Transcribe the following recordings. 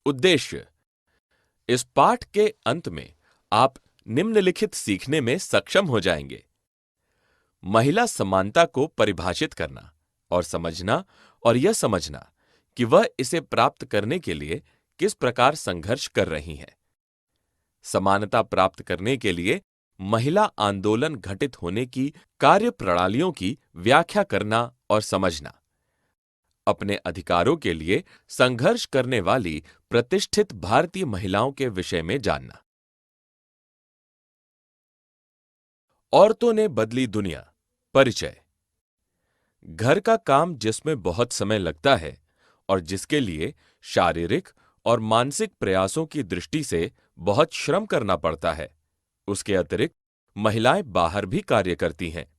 उद्देश्य। इस पाठ के अंत में आप निम्नलिखित सीखने में सक्षम हो जाएंगे। महिला समानता को परिभाषित करना और समझना और यह समझना कि वह इसे प्राप्त करने के लिए किस प्रकार संघर्ष कर रही हैं। समानता प्राप्त करने के लिए महिला आंदोलन घटित होने की कार्यप्रणालियों की व्याख्या करना और समझना। अपने अधिकारों के लिए संघर्ष करने वाली प्रतिष्ठित भारतीय महिलाओं के विषय में जानना। औरतों ने बदली दुनिया। परिचय। घर का काम जिसमें बहुत समय लगता है और जिसके लिए शारीरिक और मानसिक प्रयासों की दृष्टि से बहुत श्रम करना पड़ता है, उसके अतिरिक्त महिलाएं बाहर भी कार्य करती हैं।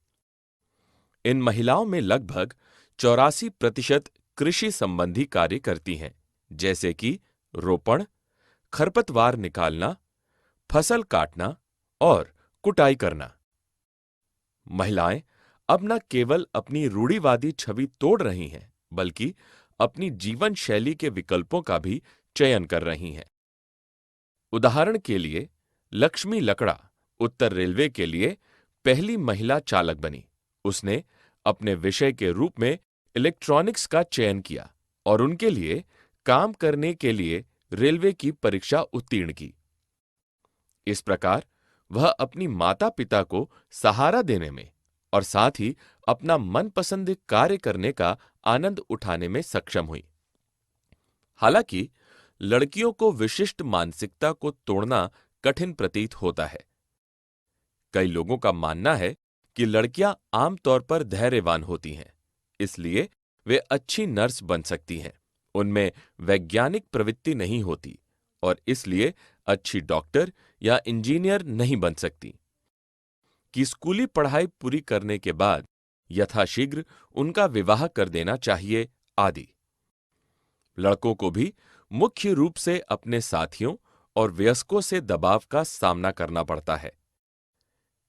इन महिलाओं में लगभग 84% कृषि संबंधी कार्य करती हैं, जैसे कि रोपण, खरपतवार निकालना, फसल काटना और कुटाई करना। महिलाएं अब न केवल अपनी रूढ़िवादी छवि तोड़ रही हैं, बल्कि अपनी जीवन शैली के विकल्पों का भी चयन कर रही हैं। उदाहरण के लिए, लक्ष्मी लकड़ा उत्तर रेलवे के लिए पहली महिला चालक बनी। उसने अपने विषय के रूप में इलेक्ट्रॉनिक्स का चयन किया और उनके लिए काम करने के लिए रेलवे की परीक्षा उत्तीर्ण की। इस प्रकार वह अपनी माता-पिता को सहारा देने में और साथ ही अपना मनपसंद कार्य करने का आनंद उठाने में सक्षम हुई। हालांकि लड़कियों को विशिष्ट मानसिकता को तोड़ना कठिन प्रतीत होता है। कई लोगों का मानना है कि लड़कियां आमतौर पर धैर्यवान होती हैं, इसलिए वे अच्छी नर्स बन सकती हैं। उनमें वैज्ञानिक प्रवृत्ति नहीं होती और इसलिए अच्छी डॉक्टर या इंजीनियर नहीं बन सकती। कि स्कूली पढ़ाई पूरी करने के बाद यथाशीघ्र उनका विवाह कर देना चाहिए आदि। लड़कों को भी मुख्य रूप से अपने साथियों और वयस्कों से दबाव का सामना करना पड़ता है।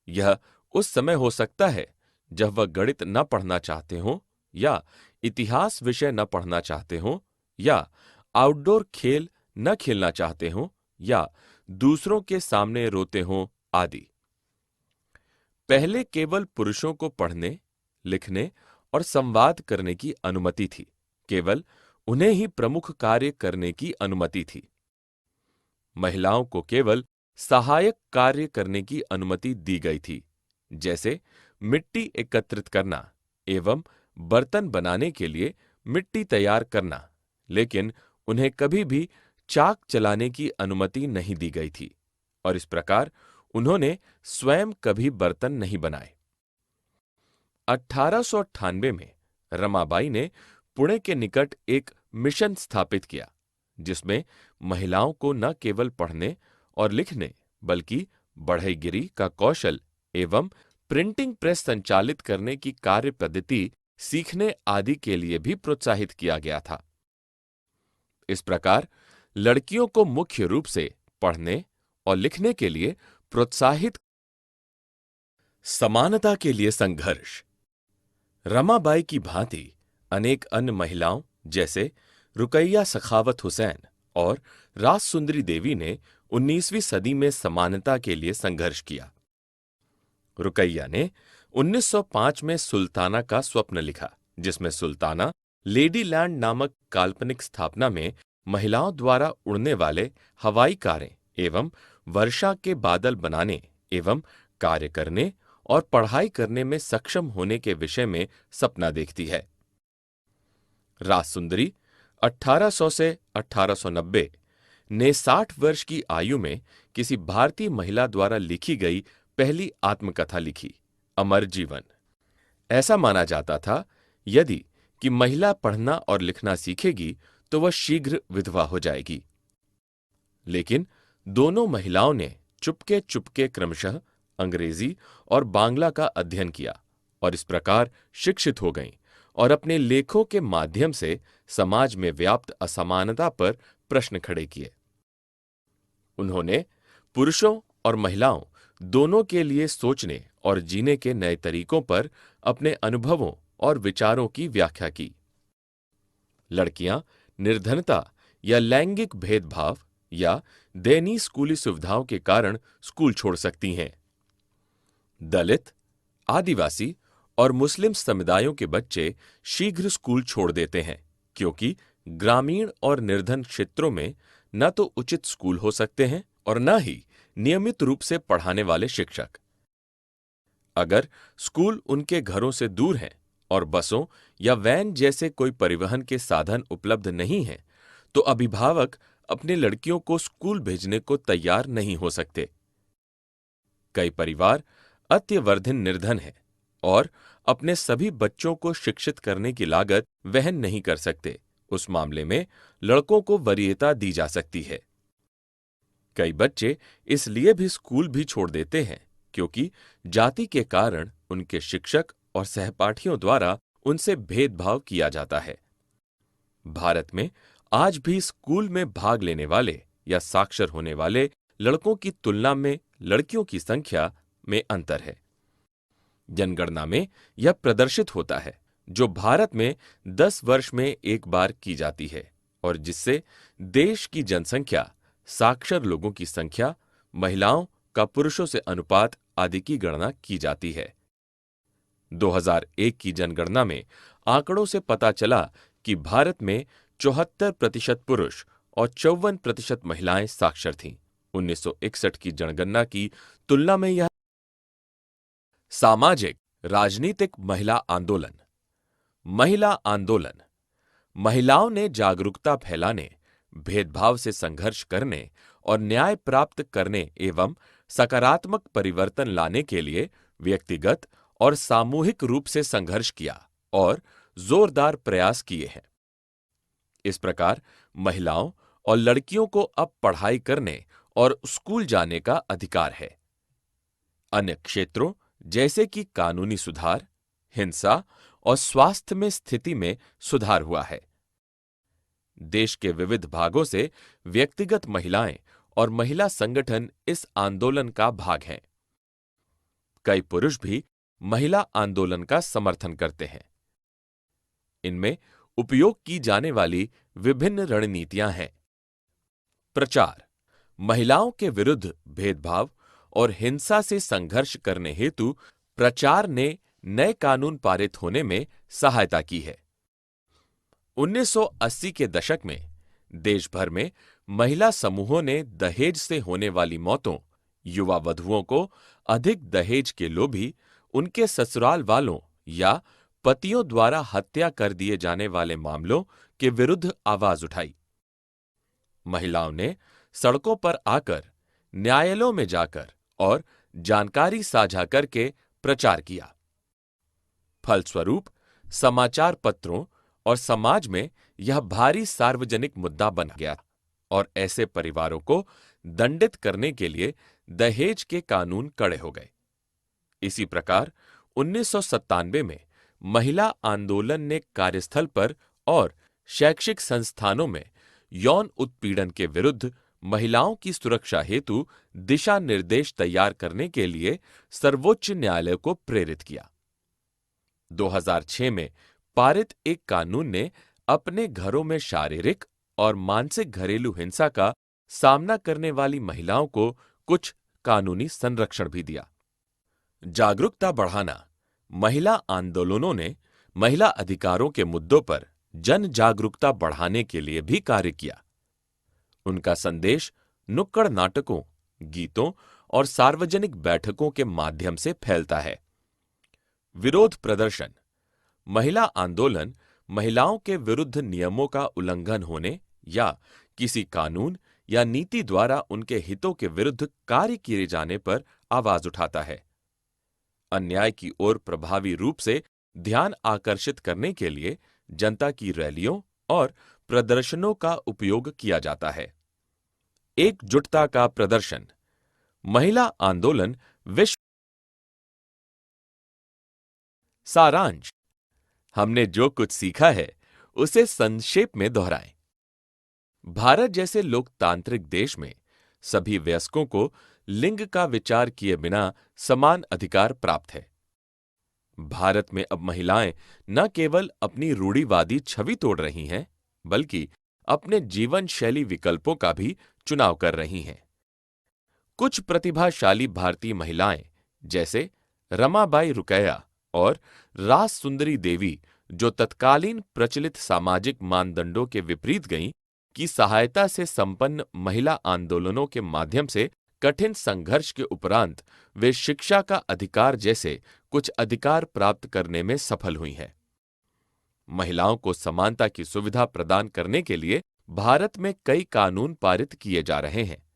यह उस समय हो सकता है जब वह गणित न पढ़ना चाहते हों या इतिहास विषय न पढ़ना चाहते हों या आउटडोर खेल न खेलना चाहते हों या दूसरों के सामने रोते हों आदि। पहले केवल पुरुषों को पढ़ने, लिखने और संवाद करने की अनुमति थी। केवल उन्हें ही प्रमुख कार्य करने की अनुमति थी। महिलाओं को केवल सहायक कार्य करने की अनुमति दी गई थी, जैसे मिट्टी एकत्रित करना एवं बर्तन बनाने के लिए मिट्टी तैयार करना, लेकिन उन्हें कभी भी चाक चलाने की अनुमति नहीं दी गई थी और इस प्रकार उन्होंने स्वयं कभी बर्तन नहीं बनाए। 1898 में रमाबाई ने पुणे के निकट एक मिशन स्थापित किया, जिसमें महिलाओं को न केवल पढ़ने और लिखने बल्कि बढ़ईगिरी का कौशल एवं प्रिंटिंग प्रेस संचालित करने की कार्य पद्धति सीखने आदि के लिए भी प्रोत्साहित किया गया था। इस प्रकार लड़कियों को मुख्य रूप से पढ़ने और लिखने के लिए प्रोत्साहित। समानता के लिए संघर्ष। रमाबाई की भांति अनेक अन्य महिलाओं जैसे रुकैया सखावत हुसैन और राससुंदरी देवी ने 19वीं सदी में समानता के लिए संघर्ष किया। रुकैया ने 1905 में सुल्ताना का स्वप्न लिखा, जिसमें सुल्ताना लेडीलैंड नामक काल्पनिक स्थापना में महिलाओं द्वारा उड़ने वाले हवाई कारें एवं वर्षा के बादल बनाने एवं कार्य करने और पढ़ाई करने में सक्षम होने के विषय में सपना देखती है। राससुंदरी 1800 से 1890 ने 60 वर्ष की आयु में किसी भारतीय महिला द्वारा लिखी गई पहली आत्मकथा लिखी, अमर जीवन। ऐसा माना जाता था यदि कि महिला पढ़ना और लिखना सीखेगी तो वह शीघ्र विधवा हो जाएगी। लेकिन दोनों महिलाओं ने चुपके चुपके क्रमशः अंग्रेजी और बांग्ला का अध्ययन किया और इस प्रकार शिक्षित हो गईं और अपने लेखों के माध्यम से समाज में व्याप्त असमानता पर प्रश्न खड़े किए। उन्होंने पुरुषों और महिलाओं दोनों के लिए सोचने और जीने के नए तरीकों पर अपने अनुभवों और विचारों की व्याख्या की। लड़कियां निर्धनता या लैंगिक भेदभाव या दयनीय स्कूली सुविधाओं के कारण स्कूल छोड़ सकती हैं। दलित, आदिवासी और मुस्लिम समुदायों के बच्चे शीघ्र स्कूल छोड़ देते हैं क्योंकि ग्रामीण और निर्धन क्षेत्रों में न तो उचित स्कूल हो सकते हैं और न ही नियमित रूप से पढ़ाने वाले शिक्षक। अगर स्कूल उनके घरों से दूर हैं और बसों या वैन जैसे कोई परिवहन के साधन उपलब्ध नहीं हैं, तो अभिभावक अपने लड़कियों को स्कूल भेजने को तैयार नहीं हो सकते। कई परिवार अत्यवर्धन निर्धन हैं और अपने सभी बच्चों को शिक्षित करने की लागत वहन नहीं कर सकते। उस मामले में लड़कों को वरीयता दी जा सकती है। कई बच्चे इसलिए भी स्कूल भी छोड़ देते हैं क्योंकि जाति के कारण उनके शिक्षक और सहपाठियों द्वारा उनसे भेदभाव किया जाता है। भारत में आज भी स्कूल में भाग लेने वाले या साक्षर होने वाले लड़कों की तुलना में लड़कियों की संख्या में अंतर है। जनगणना में यह प्रदर्शित होता है, जो भारत में 10 वर्ष में एक बार की जाती है और जिससे देश की जनसंख्या, साक्षर लोगों की संख्या, महिलाओं का पुरुषों से अनुपात आदि की गणना की जाती है। 2001 की जनगणना में आंकड़ों से पता चला कि भारत में 74% पुरुष और 54% महिलाएं साक्षर थीं। 1961 की जनगणना की तुलना में यह सामाजिक राजनीतिक महिला आंदोलन। महिला आंदोलन महिलाओं ने जागरूकता फैलाने, भेदभाव से संघर्ष करने और न्याय प्राप्त करने एवं सकारात्मक परिवर्तन लाने के लिए व्यक्तिगत और सामूहिक रूप से संघर्ष किया और जोरदार प्रयास किए हैं। इस प्रकार महिलाओं और लड़कियों को अब पढ़ाई करने और स्कूल जाने का अधिकार है। अन्य क्षेत्रों जैसे कि कानूनी सुधार, हिंसा और स्वास्थ्य में स्थिति में सुधार हुआ है। देश के विविध भागों से व्यक्तिगत महिलाएं और महिला संगठन इस आंदोलन का भाग हैं। कई पुरुष भी महिला आंदोलन का समर्थन करते हैं। इनमें उपयोग की जाने वाली विभिन्न रणनीतियां हैं। प्रचार महिलाओं के विरुद्ध भेदभाव और हिंसा से संघर्ष करने हेतु प्रचार ने नए कानून पारित होने में सहायता की है। 1980 के दशक में देश भर में महिला समूहों ने दहेज से होने वाली मौतों, युवा वधुओं को अधिक दहेज के लोभी, उनके ससुराल वालों या पतियों द्वारा हत्या कर दिए जाने वाले मामलों के विरुद्ध आवाज उठाई। महिलाओं ने सड़कों पर आकर, न्यायालयों में जाकर और जानकारी साझा करके प्रचार किया। फलस्वरूप समाचार पत्रों और समाज में यह भारी सार्वजनिक मुद्दा बन गया और ऐसे परिवारों को दंडित करने के लिए दहेज के कानून कड़े हो गए। इसी प्रकार 1997 में महिला आंदोलन ने कार्यस्थल पर और शैक्षिक संस्थानों में यौन उत्पीड़न के विरुद्ध महिलाओं की सुरक्षा हेतु दिशा निर्देश तैयार करने के लिए सर्वोच्च न्यायालय को प्रेरित किया। 2006 में पारित एक कानून ने अपने घरों में शारीरिक और मानसिक घरेलू हिंसा का सामना करने वाली महिलाओं को कुछ कानूनी संरक्षण भी दिया। जागरूकता बढ़ाना महिला आंदोलनों ने महिला अधिकारों के मुद्दों पर जन जागरूकता बढ़ाने के लिए भी कार्य किया। उनका संदेश नुक्कड़ नाटकों, गीतों और सार्वजनिक बैठकों के माध्यम से फैलता है। विरोध प्रदर्शन महिला आंदोलन महिलाओं के विरुद्ध नियमों का उल्लंघन होने या किसी कानून या नीति द्वारा उनके हितों के विरुद्ध कार्य किए जाने पर आवाज उठाता है। अन्याय की ओर प्रभावी रूप से ध्यान आकर्षित करने के लिए जनता की रैलियों और प्रदर्शनों का उपयोग किया जाता है। एकजुटता का प्रदर्शन महिला आंदोलन विश्व सारांश हमने जो कुछ सीखा है उसे संक्षेप में दोहराएं। भारत जैसे लोकतांत्रिक देश में सभी वयस्कों को लिंग का विचार किए बिना समान अधिकार प्राप्त है। भारत में अब महिलाएं न केवल अपनी रूढ़िवादी छवि तोड़ रही हैं, बल्कि अपने जीवन शैली विकल्पों का भी चुनाव कर रही हैं। कुछ प्रतिभाशाली भारतीय महिलाएं जैसे रमाबाई रुकैया और रास सुंदरी देवी, जो तत्कालीन प्रचलित सामाजिक मानदंडों के विपरीत गईं, की सहायता से संपन्न महिला आंदोलनों के माध्यम से कठिन संघर्ष के उपरांत वे शिक्षा का अधिकार जैसे कुछ अधिकार प्राप्त करने में सफल हुई हैं। महिलाओं को समानता की सुविधा प्रदान करने के लिए भारत में कई कानून पारित किए जा रहे हैं।